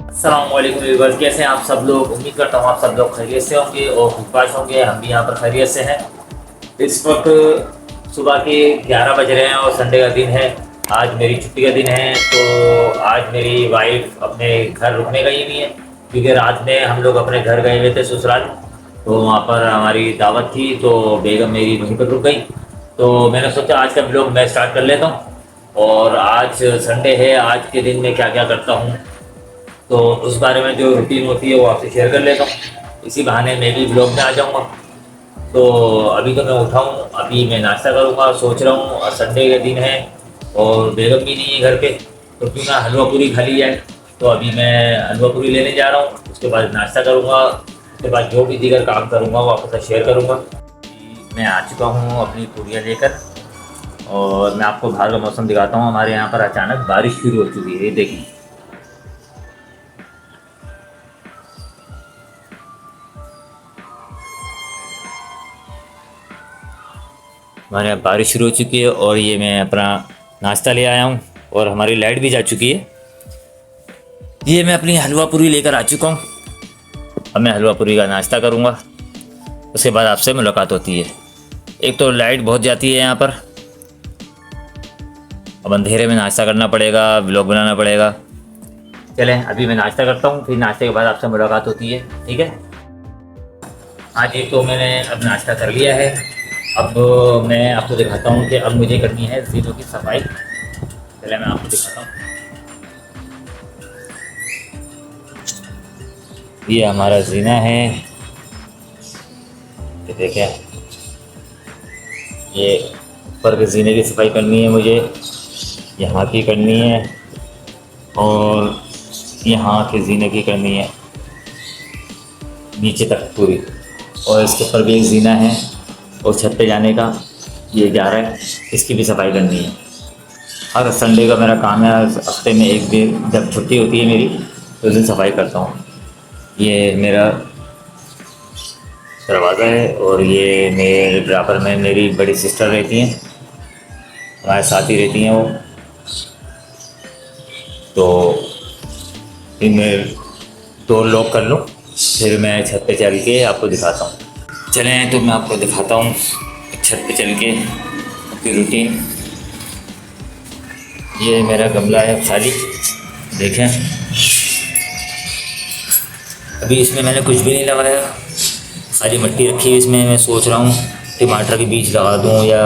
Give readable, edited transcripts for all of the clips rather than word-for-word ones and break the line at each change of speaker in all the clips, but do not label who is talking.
अस्सलामुअलैकुम व्यूअर्स, कैसे हैं आप सब लोग। उम्मीद करता हूँ आप सब लोग खैरियत से होंगे और खुशबाश होंगे। हम भी यहाँ पर खैरियत से हैं। इस वक्त सुबह के 11 बज रहे हैं और संडे का दिन है। आज मेरी छुट्टी का दिन है, तो आज मेरी वाइफ अपने घर रुकने गई हुई है, क्योंकि रात में हम लोग अपने घर गए हुए थे ससुराल। तो वहाँ पर हमारी दावत थी, तो बेगम मेरी वहीं पर रुक गई। तो मैंने सोचा आज का ब्लॉग मैं स्टार्ट कर लेता हूँ। और आज संडे है, आज के दिन में क्या क्या करता हूँ तो उस बारे में जो रूटीन होती है वो आपसे शेयर कर लेता हूँ। इसी बहाने मैं भी ब्लॉग में आ जाऊँगा। तो अभी तो मैं उठा हूँ, अभी मैं नाश्ता करूँगा सोच रहा हूँ, और संडे का दिन है और बेगम भी नहीं है घर पे, तो क्यों ना हलवा पूरी खा ली जाए। तो अभी मैं हलवा पूरी लेने जा रहा हूँ, उसके बाद नाश्ता करूँगा, उसके बाद जो भी दीगर काम करूँगा वो आपके साथ शेयर करूँगा। मैं आ चुका हूँ अपनी पूरियाँ लेकर, और मैं आपको बाहर का मौसम दिखाता हूँ। हमारे यहाँ पर अचानक बारिश शुरू हो चुकी है, ये देखिए। हमारे यहाँ बारिश शुरू हो चुकी है और ये मैं अपना नाश्ता ले आया हूँ, और हमारी लाइट भी जा चुकी है। ये मैं अपनी हलवा पूरी लेकर आ चुका हूँ। अब मैं हलवा पूरी का नाश्ता करूँगा, उसके बाद आपसे मुलाकात होती है। एक तो लाइट बहुत जाती है यहाँ पर, अब अंधेरे में नाश्ता करना पड़ेगा, व्लॉग बनाना पड़ेगा। चलें अभी मैं नाश्ता करता हूँ, फिर नाश्ते के बाद आपसे मुलाकात होती है, ठीक है। आज एक तो मैंने अब नाश्ता कर लिया है। अब मैं आपको दिखाता हूँ कि अब मुझे करनी है जीनों की सफाई। पहले मैं आपको दिखाता हूँ। ये हमारा जीना है, ये देखें। ये ऊपर के जीने की सफाई करनी है मुझे, यहाँ की करनी है, और यहाँ के जीने की करनी है नीचे तक पूरी। और इसके ऊपर भी एक जीना है, और छत पे जाने का ये जा रहा है, इसकी भी सफाई करनी है। हर संडे का मेरा काम है, हफ्ते में एक दिन जब छुट्टी होती है मेरी तो उस दिन सफाई करता हूँ। ये मेरा दरवाज़ा है, और ये मेरे बराबर में मेरी बड़ी सिस्टर रहती हैं, हमारे साथ ही रहती हैं वो। तो इनमें डोर लॉक कर लूँ, फिर मैं छत पे चल के आपको दिखाता हूँ। चलें तो मैं आपको दिखाता हूँ छत पे चल के अपनी रूटीन। ये मेरा गमला है खाली, देखें। अभी इसमें मैंने कुछ भी नहीं लगाया, खाली मिट्टी रखी है इसमें। मैं सोच रहा हूँ टमाटर के बीज लगा दूँ या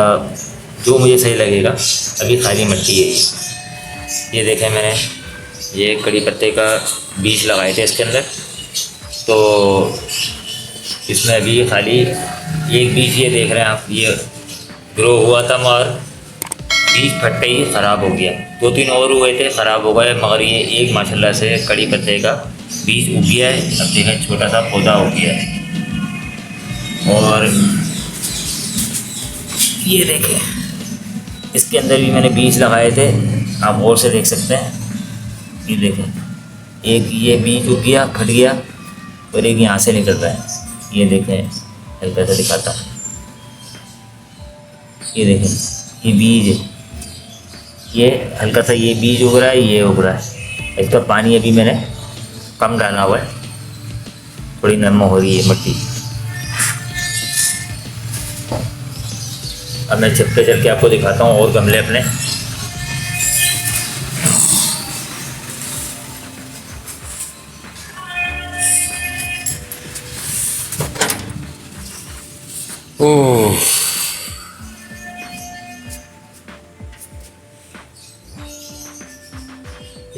जो मुझे सही लगेगा। अभी खाली मिट्टी है। ये देखें, मैंने ये कड़ी पत्ते का बीज लगाए थे इसके अंदर, तो इसमें अभी खाली एक बीज, ये देख रहे हैं आप, ये ग्रो हुआ था मगर बीज फटते ही ख़राब हो गया। 2-3 और हुए थे, ख़राब हो गए, मगर ये एक माशाल्लाह से कड़ी पत्ते का बीज उग गया है। अब देखें छोटा सा पौधा हो गया है। और ये देखें, इसके अंदर भी मैंने बीज लगाए थे, आप और से देख सकते हैं। ये देखें, एक ये बीज उग गया, फट गया, और एक यहाँ से निकल रहा है। ये देखें, हल्का सा दिखाता हूँ। ये देखें, ये बीज है, ये हल्का सा ये बीज उग रहा है, ये उग रहा है। इसका पानी अभी मैंने कम डाला हुआ है, थोड़ी नरम हो रही है मिट्टी। अब मैं छत पे चल के आपको दिखाता हूँ और गमले अपने। ओह,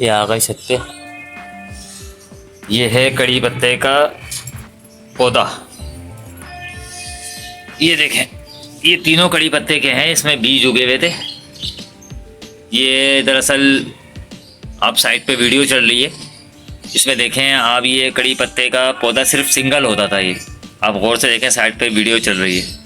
ये आ गए छत पे। ये है कड़ी पत्ते का पौधा। ये देखें, ये तीनों कड़ी पत्ते के हैं, इसमें बीज उगे हुए थे। ये दरअसल आप साइड पे वीडियो चल रही है, इसमें देखें आप, ये कड़ी पत्ते का पौधा सिर्फ सिंगल होता था। ये आप गौर से देखें, साइड पे वीडियो चल रही है।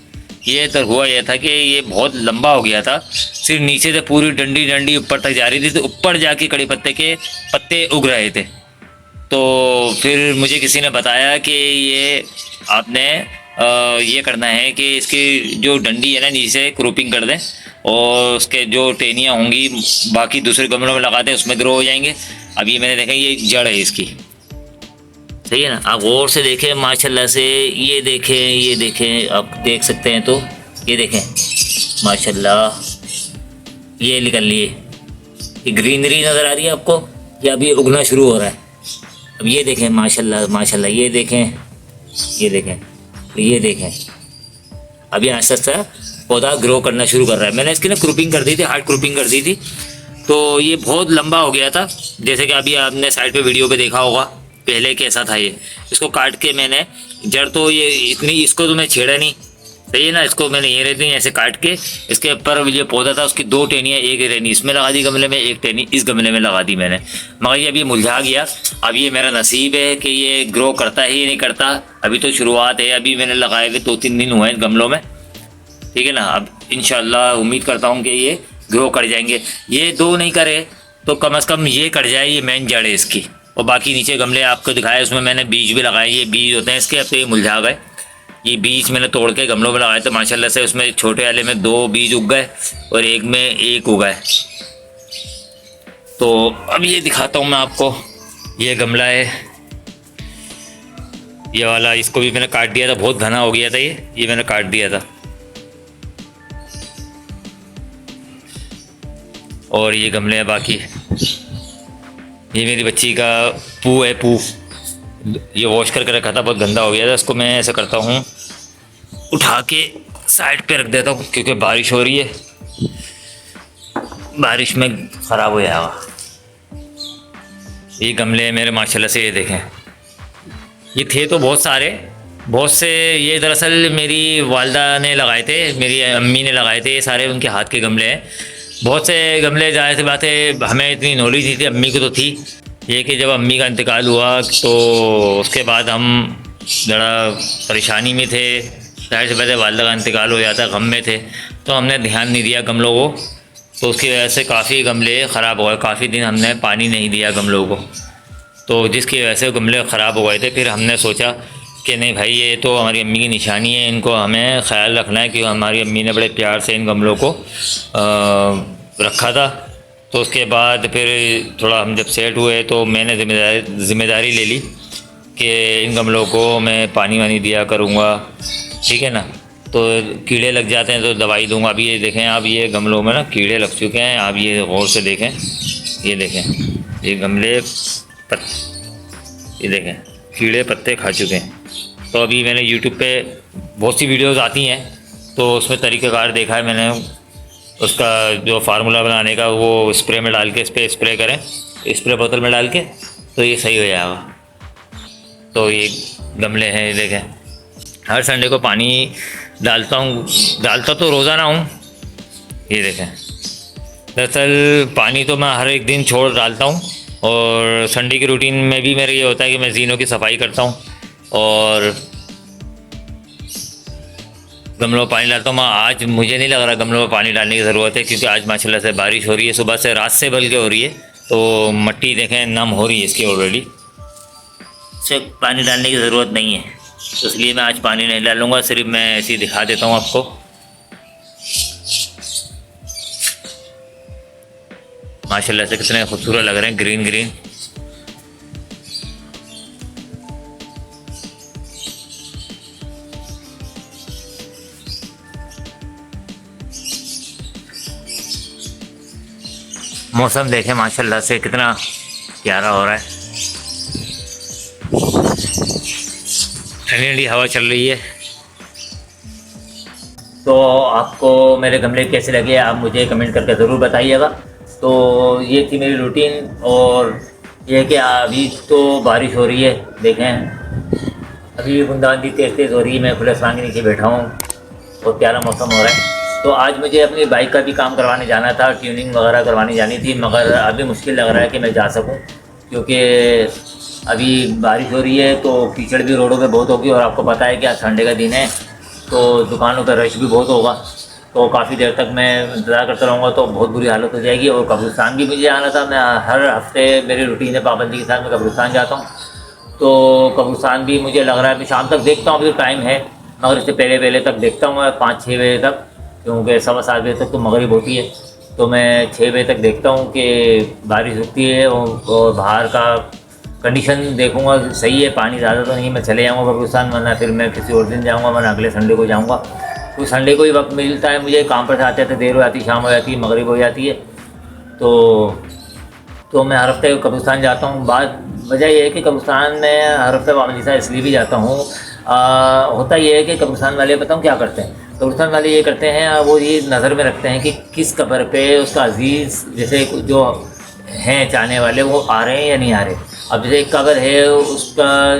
ये तो हुआ यह था कि ये बहुत लंबा हो गया था, सिर्फ नीचे से पूरी डंडी डंडी ऊपर तक जा रही थी, तो ऊपर जाके कड़ी पत्ते के पत्ते उग रहे थे। तो फिर मुझे किसी ने बताया कि ये आपने ये करना है कि इसकी जो डंडी है ना, नीचे क्रोपिंग कर दें, और उसके जो टेनियाँ होंगी बाकी दूसरे गमलों में लगाते हैं, उसमें ग्रो हो जाएंगे। अब ये मैंने देखा, ये जड़ है इसकी, सही है ना। आप गौर से देखें माशाल्लाह से, ये देखें आप देख सकते हैं तो ये देखें माशाल्लाह, ये निकल लिए, ये ग्रीनरी नज़र आ रही है आपको, ये अभी उगना शुरू हो रहा है। अब ये देखें माशाल्लाह माशाल्लाह, ये देखें, ये देखें अभी आहिस्ता आहिस्ता पौधा ग्रो करना शुरू कर रहा है। मैंने इसकी ना क्रूपिंग कर दी थी, हार्ड क्रूपिंग कर दी थी, तो ये बहुत लंबा हो गया था। जैसे कि अभी आपने साइड पे वीडियो पे देखा होगा पहले कैसा था ये। इसको काट के मैंने जड़ तो ये इतनी, इसको तो मैं छेड़ा नहीं, सही है ना। इसको मैंने ये रहती ऐसे काट के, इसके ऊपर ये पौधा था उसकी 2 टहनियाँ, एक टहनी इसमें लगा दी गमले में, एक टहनी इस गमले में लगा दी मैंने, मगर ये अभी मुरझा गया। अब ये मेरा नसीब है कि ये ग्रो करता है या नहीं करता, अभी तो शुरुआत है, अभी मैंने लगाए हुए 2-3 दिन हुए हैं गमलों में, ठीक है ना। अब इंशाल्लाह उम्मीद करता हूँ कि ये ग्रो कर जाएंगे। ये 2 नहीं करे तो कम से कम ये कर जाए, ये मेन जड़ है इसकी। और बाकी नीचे गमले आपको दिखाए, उसमें मैंने बीज भी लगाए, ये बीज होते हैं इसके, अब तो ये मुरझा गए। ये बीज मैंने तोड़ के गमलों में लगाए थे माशाल्लाह से, उसमें छोटे वाले में 2 बीज उग गए और एक में 1 उगा है। तो अब ये दिखाता हूँ मैं आपको, ये गमला है ये वाला, इसको भी मैंने काट दिया था, बहुत घना हो गया था ये मैंने काट दिया था। और ये गमले हैं बाकी, ये मेरी बच्ची का पू है, पू ये वॉश करके रखा था, बहुत गंदा हो गया था, इसको मैं ऐसा करता हूँ उठा के साइड पे रख देता हूँ, क्योंकि बारिश हो रही है, बारिश में ख़राब हो जाएगा। ये गमले मेरे माशाल्लाह से, ये देखें, ये थे तो बहुत से, ये दरअसल मेरी वालदा ने लगाए थे, मेरी अम्मी ने लगाए थे, ये सारे उनके हाथ के गमले हैं। बहुत से गमले, ज़ाहिर सी बात है हमें इतनी नॉलेज नहीं थी, अम्मी को तो थी। ये कि जब अम्मी का इंतकाल हुआ तो उसके बाद हम ज़रा परेशानी में थे, ज़ाहिर सी बात है वालदा का इंतकाल हो जाता, गम में थे, तो हमने ध्यान नहीं दिया गमलों को, तो उसकी वजह से काफ़ी गमले ख़राब हो गए। काफ़ी दिन हमने पानी नहीं दिया गमलों को, तो जिसकी वजह से गमले ख़राब हो गए थे। फिर हमने सोचा कि नहीं भाई, ये तो हमारी अम्मी की निशानी है, इनको हमें ख्याल रखना है, कि हमारी अम्मी ने बड़े प्यार से इन गमलों को रखा था। तो उसके बाद फिर थोड़ा हम जब सेट हुए तो मैंने ज़िम्मेदारी ले ली कि इन गमलों को मैं पानी वानी दिया करूँगा, ठीक है ना। तो कीड़े लग जाते हैं तो दवाई दूँगा। अभी ये देखें आप, ये गमलों में ना कीड़े लग चुके हैं, आप ये गौर से देखें, ये देखें, ये गमले ये देखें कीड़े पत्ते खा चुके हैं। तो अभी मैंने YouTube पे बहुत सी वीडियोस आती हैं, तो उसमें तरीक़ाकार देखा है मैंने, उसका जो फार्मूला बनाने का, वो स्प्रे में डाल के इस पर स्प्रे करें, स्प्रे बोतल में डाल के, तो ये सही हो जाएगा। तो ये गमले हैं, ये देखें, हर संडे को पानी डालता तो रोज़ाना हूँ। ये देखें, दरअसल पानी तो मैं हर एक दिन छोड़ डालता हूँ, और संडे की रूटीन में भी मेरा ये होता है कि मैं ज़ीनों की सफाई करता हूँ और गमलों में पानी डालता हूँ। आज मुझे नहीं लग रहा गमलों में पानी डालने की ज़रूरत है, क्योंकि आज माशाल्लाह से बारिश हो रही है, सुबह से, रात से बल्कि हो रही है, तो मिट्टी देखें नम हो रही है इसकी ऑलरेडी, से पानी डालने की ज़रूरत नहीं है, तो इसलिए मैं आज पानी नहीं डालूँगा, सिर्फ मैं ऐसे ही दिखा देता हूँ आपको। माशाल्लाह से कितने खूबसूरत लग रहे हैं, ग्रीन ग्रीन। मौसम देखें माशाल्लाह से कितना प्यारा हो रहा है, ठंडी ठंडी हवा चल रही है। तो आपको मेरे गमले कैसे लगे आप मुझे कमेंट करके ज़रूर बताइएगा। तो ये थी मेरी रूटीन, और ये कि अभी तो बारिश हो रही है, देखें अभी बूंदाबांदी तेज़ तेज़ हो रही है, मैं खुले आसमान के नीचे बैठा हूँ, बहुत प्यारा मौसम हो रहा है। तो आज मुझे अपनी बाइक का भी काम करवाने जाना था, ट्यूनिंग वगैरह करवानी जानी थी, मगर अभी मुश्किल लग रहा है कि मैं जा सकूं, क्योंकि अभी बारिश हो रही है, तो कीचड़ भी रोडों पे बहुत होगी, और आपको पता है कि आज संडे का दिन है, तो दुकानों पर रश भी बहुत होगा, तो काफ़ी देर तक मैं इंतज़ार करता रहूँगा, तो बहुत बुरी हालत हो जाएगी। और कब्रिस्तान भी मुझे आना था, मैं हर हफ्ते मेरी रूटीन है पाबंदी के साथ मैं कब्रिस्तान जाता हूँ, तो कब्रिस्तान भी मुझे लग रहा है मैं शाम तक देखता हूँ, अभी तो टाइम है, मगर इससे पहले तक देखता हूँ मैं 5-6 बजे तक, क्योंकि 7:15 बजे तक तो मगरिब होती है, तो मैं 6 बजे तक देखता हूँ कि बारिश रुकती है और बाहर का कंडीशन देखूंगा सही है, पानी ज़्यादा तो नहीं, मैं चले जाऊँगा कब्रिस्तान, वरना फिर मैं किसी और दिन जाऊँगा, वरना अगले संडे को जाऊँगा। तो संडे को ही वक्त मिलता है मुझे, काम पर से आते आते देर हो जाती, शाम हो जाती है, मगरिब हो जाती है। तो मैं हर हफ्ते कब्रिस्तान जाता हूँ। वजह यह है कि कब्रिस्तान में हर हफ्ते वामजीसा इसलिए भी जाता हूँ, होता यह है कि कब्रिस्तान वाले बताऊँ क्या करते हैं। कब्रिस्तान वाले ये करते हैं, वो ये नज़र में रखते हैं कि किस कब्र पे उसका अजीज़, जैसे जो हैं चाहने वाले, वो आ रहे हैं या नहीं आ रहे। अब जैसे एक कब्र है, उसका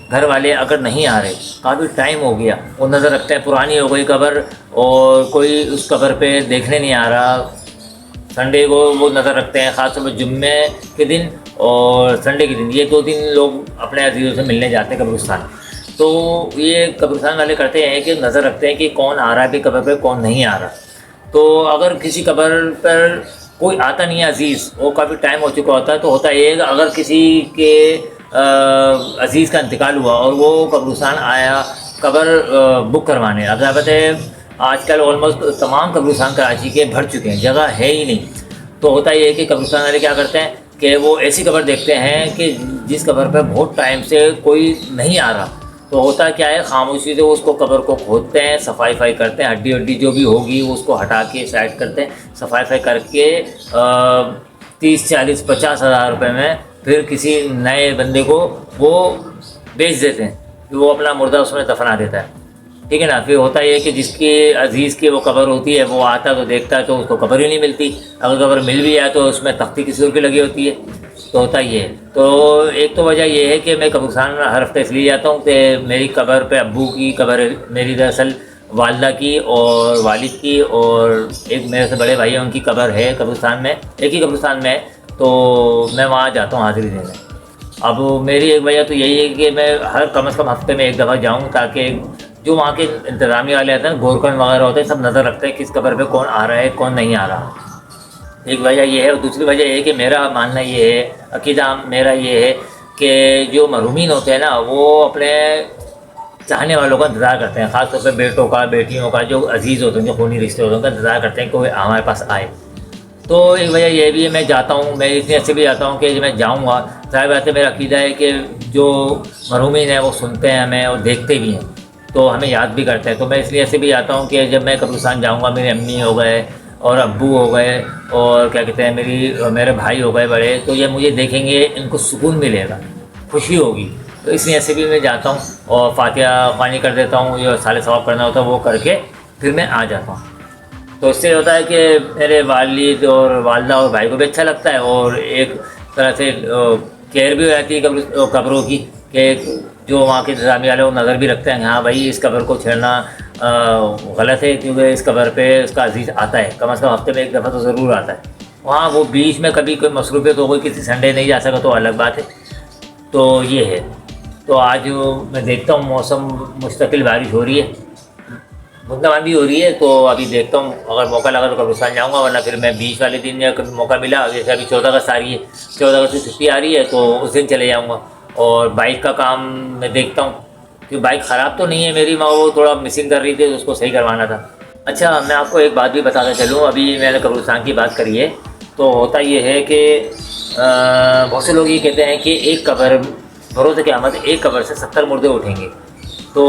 घर वाले अगर नहीं आ रहे, काफ़ी टाइम हो गया, वो नज़र रखते हैं, पुरानी हो गई कब्र और कोई उस कब्र पे देखने नहीं आ रहा, संडे को वो नज़र रखते हैं, ख़ास तौर पर जुम्मे के दिन और संडे के दिन, ये 2 दिन लोग अपने अजीज़ों से मिलने जाते हैं कब्रिस्तान। तो ये कब्रिस्तान वाले करते हैं कि नज़र रखते हैं कि कौन आ रहा है भी कब्र पे, कौन नहीं आ रहा। तो अगर किसी कब्र पर कोई आता नहीं है अजीज़, वो काफ़ी टाइम हो चुका होता है, तो होता ये है कि अगर किसी के अजीज़ का इंतकाल हुआ और वो कब्रिस्तान आया कब्र बुक करवाने, अब आप पता है आजकल ऑलमोस्ट तमाम कब्रिस्तान कराची के भर चुके हैं, जगह है ही नहीं। तो होता ये है कि कब्रिस्तान वाले क्या करते हैं कि वो ऐसी कब्र देखते हैं कि जिस कब्र पर बहुत टाइम से कोई नहीं आ रहा। तो होता क्या है, खामोशी से उसको कब्र को खोदते हैं, सफाई करते हैं, हड्डी वड्डी जो भी होगी उसको हटा के साइड करते हैं, सफाई करके 30-40-50 हज़ार रुपये में फिर किसी नए बंदे को वो बेच देते हैं, फिर वो अपना मुर्दा उसमें दफना देता है, ठीक है ना। फिर होता ये है कि जिसकी अजीज़ की वो कब्र होती है, वो आता तो देखता है तो उसको कब्र ही नहीं मिलती, अगर कब्र मिल भी जाए तो उसमें तख्ती किसी और की लगी होती है। तो होता ये है। तो एक तो वजह यह है कि मैं कब्रिस्तान हर हफ्ते इसलिए जाता हूँ कि मेरी कब्र पे अब्बू की कब्र है, मेरी दरअसल वालदा की और वालिद की, और एक मेरे से बड़े भाई हैं उनकी कब्र है कब्रिस्तान में, एक ही कब्रिस्तान में, तो मैं वहाँ जाता हूँ हाज़िरी देने। अब मेरी एक वजह तो यही है कि मैं हर कम से कम हफ्ते में एक दफ़ा जाऊँ, ताकि जो वहाँ के इंतज़ामिया वाले आते हैं, गोरकन वगैरह होते हैं, सब नज़र रखते हैं किस कब्र पे कौन आ रहा है कौन नहीं आ रहा। एक वजह यह है, और दूसरी वजह यह है कि मेरा मानना ये है, अकीदा मेरा ये है कि जो महरूमीन होते हैं ना, वो अपने चाहने वालों का इंतज़ार करते हैं, ख़ास तौर पर बेटों का, बेटियों का, जो अजीज़ होते हैं, जो खूनी रिश्ते होते हैं, उनका इंतज़ार करते हैं कि कोई हमारे पास आए। तो एक वजह यह भी है, मैं जाता हूँ, मैं इतनी अच्छे भी जाता हूँ कि मैं जाऊँगा, ज़ाहिर बात है मेरा अकीदा है कि जो महरूमीन हैं वो सुनते हैं हमें और देखते भी हैं, तो हमें याद भी करते हैं। तो मैं इसलिए ऐसे भी जाता हूँ कि जब मैं कब्रिस्तान जाऊँगा, मेरी अम्मी हो गए और अब्बू हो गए और क्या कहते हैं मेरे भाई हो गए बड़े, तो ये मुझे देखेंगे, इनको सुकून मिलेगा, खुशी होगी। तो इसलिए ऐसे भी मैं जाता हूँ और फातिहा ख़्वानी कर देता हूँ, जो साले सवाब करना होता है वो करके फिर मैं आ जाता हूँ। तो इससे होता है कि मेरे वालिद और वालदा और भाई को भी अच्छा लगता है, और एक तरह से केयर भी हो जाती है कब्रों की, कि जो वहाँ के इंतज़ामिया वाले वो नज़र भी रखते हैं, हाँ भाई इस कब्र को छेड़ना गलत है, क्योंकि इस कब्र पे उसका अजीज़ आता है, कम से कम हफ्ते में एक दफ़ा तो ज़रूर आता है। वहाँ वो बीच में कभी कोई मसरूफ़ियत हो गई, किसी संडे नहीं जा सका तो अलग बात है। तो ये है। तो आज मैं देखता हूँ मौसम मुस्तकिल बारिश हो रही है, बूंदाबांदी हो रही है, तो अभी देखता हूँ अगर मौका लगा तो कब्रिस्तान जाऊँगा, वरना फिर मैं बीच वाले दिन या कभी मौका मिला, जैसे अभी 14 अगस्त आ रही है, 14 अगस्त की छुट्टी आ रही है, तो उस दिन चले जाऊँगा। और बाइक का काम मैं देखता हूँ, क्योंकि बाइक ख़राब तो नहीं है मेरी, मैं वो थोड़ा मिसिंग कर रही थी तो उसको सही करवाना था। अच्छा, मैं आपको एक बात भी बताता चलूँ, अभी मैंने कब्रिस्तान की बात करी है, तो होता ये है कि बहुत से लोग ये कहते हैं कि एक कब्र, भरोसे क़यामत, एक कब्र से 70 मुर्दे उठेंगे। तो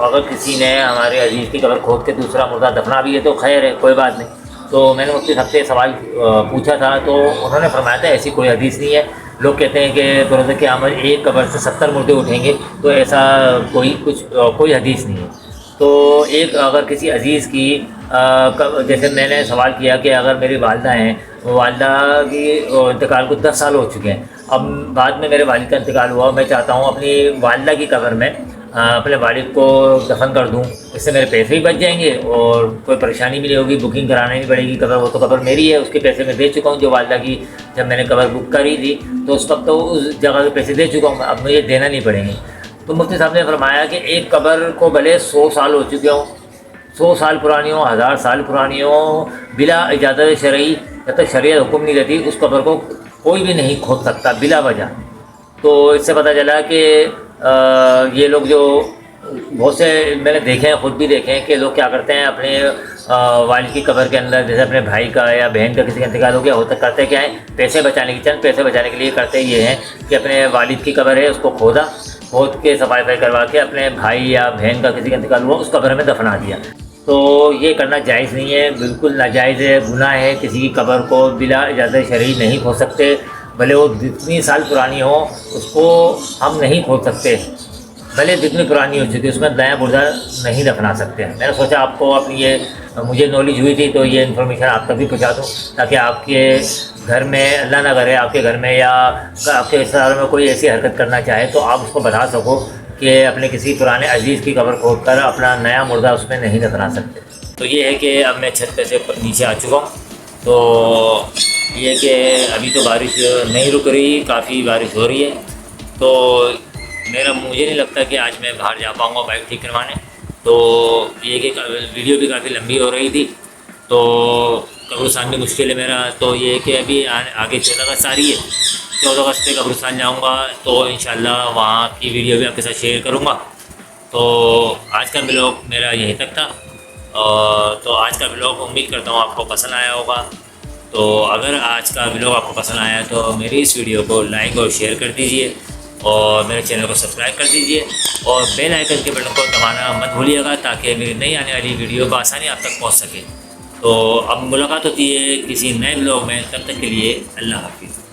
अगर किसी ने हमारे अजीज़ की कब्र खोद के दूसरा मुर्दा दफना भी है तो खैर है, कोई बात नहीं। तो मैंने मुफ्ती साहब से सवाल पूछा था, तो उन्होंने फरमाया था ऐसी कोई हदीस नहीं है। लोग कहते हैं कि बरोज़ क़यामत एक कब्र से 70 मुर्दे उठेंगे, तो ऐसा कोई हदीस नहीं है। तो एक अगर किसी अजीज़ की जैसे मैंने सवाल किया कि अगर मेरी वालदा हैं, वालदा की इंतकाल को 10 साल हो चुके हैं, अब बाद में मेरे वालिद का इंतकाल हुआ, मैं चाहता हूँ अपनी वालदा की कब्र में अपने वालिद को दफन कर दूं, इससे मेरे पैसे भी बच जाएंगे और कोई परेशानी भी नहीं होगी, बुकिंग करानी नहीं पड़ेगी कब्र, वो तो कब्र मेरी है, उसके पैसे मैं दे चुका हूँ। जो वालदा की जब मैंने कब्र बुक करी थी तो उस वक्त तो उस जगह के पैसे दे चुका हूँ, अब मुझे देना नहीं पड़ेंगे। तो मुफ्ती साहब ने फरमाया कि एक कब्र को भले 100 साल हो चुके हों, 100 साल पुरानी हो, 1000 साल पुरानी हो, बिला इजाज़त शरई, जब तक शरीयत हुक्म नहीं देती, उस कब्र को कोई भी नहीं खोद सकता बिला वजह। तो इससे पता चला कि ये लोग जो बहुत से मैंने देखे हैं, खुद भी देखे हैं कि लोग क्या करते हैं अपने वालिद की कब्र के अंदर, जैसे अपने भाई का या बहन का किसी का इंतकाल हो गया होता, करते क्या है, पैसे बचाने की, चंद पैसे बचाने के लिए करते ये हैं कि अपने वालिद की कब्र है उसको खोद के सफाई करवा के अपने भाई या बहन का किसी का इंतकाल हुआ उस कब्र में दफना दिया। तो ये करना जायज़ नहीं है, बिल्कुल नाजायज़ है, गुनाह है। किसी की कब्र को बिला इजाज़त शरई नहीं खोद सकते, भले वो जितनी साल पुरानी हो उसको हम नहीं खोद सकते, भले जितनी पुरानी हो चुकी उसमें नया मुर्दा नहीं दफना सकते हैं। मैंने सोचा आपको अपनी ये मुझे नॉलेज हुई थी तो ये इन्फॉर्मेशन आप तक भी पहुँचा दूँ, ताकि आपके घर में अल्लाह ना करे आपके घर में या आपके रिश्तेदारों में कोई ऐसी हरकत करना चाहे तो आप उसको बता सको कि अपने किसी पुराने अजीज़ की कब्र खोद कर अपना नया मुर्दा उसमें नहीं दफना सकते। तो ये है कि अब मैं छत पे से नीचे आ चुका हूँ। तो ये कि अभी तो बारिश नहीं रुक रही, काफ़ी बारिश हो रही है। तो मुझे नहीं लगता कि आज मैं बाहर जा पाऊँगा बाइक ठीक करवाने। तो ये कि वीडियो भी काफ़ी लंबी हो रही थी, तो कब्रिस्तान भी मुश्किल है मेरा। तो ये कि अभी आगे 14 अगस्त आ रही है, 14 अगस्त पे कब्रिस्तान जाऊँगा तो इंशाल्लाह वहाँ की वीडियो भी आपके साथ शेयर करूँगा। तो आज का ब्लॉग मेरा यहीं तक था। तो आज का ब्लॉग उम्मीद करता हूँ आपको पसंद आया होगा। तो अगर आज का ब्लॉग आपको पसंद आया तो मेरी इस वीडियो को लाइक और शेयर कर दीजिए और मेरे चैनल को सब्सक्राइब कर दीजिए और बेल आइकन के बटन को दबाना मत भूलिएगा, ताकि मेरी नई आने वाली वीडियो बआसानी आप तक पहुँच सके। तो अब मुलाकात होती है किसी नए ब्लॉग में, तब तक के लिए अल्लाह हाफिज़।